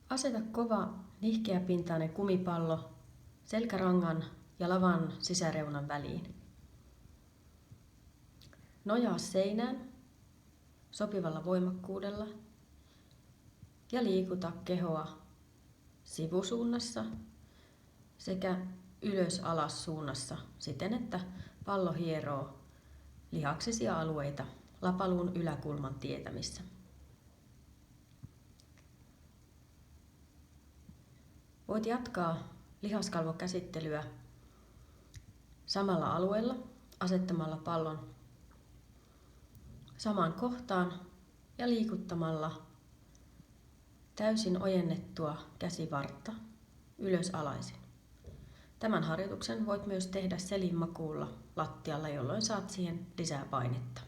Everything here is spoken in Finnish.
Aseta kova, nihkeäpintainen kumipallo selkärangan ja lavan sisäreunan väliin. Nojaa seinään sopivalla voimakkuudella ja liikuta kehoa sivusuunnassa sekä ylös-alas suunnassa siten, että pallo hieroo lihaksisia alueita lapaluun yläkulman tietämissä. Voit jatkaa lihaskalvokäsittelyä samalla alueella asettamalla pallon samaan kohtaan ja liikuttamalla täysin ojennettua käsivartta ylös alaisin. Tämän harjoituksen voit myös tehdä selinmakuulla lattialla, jolloin saat siihen lisää painetta.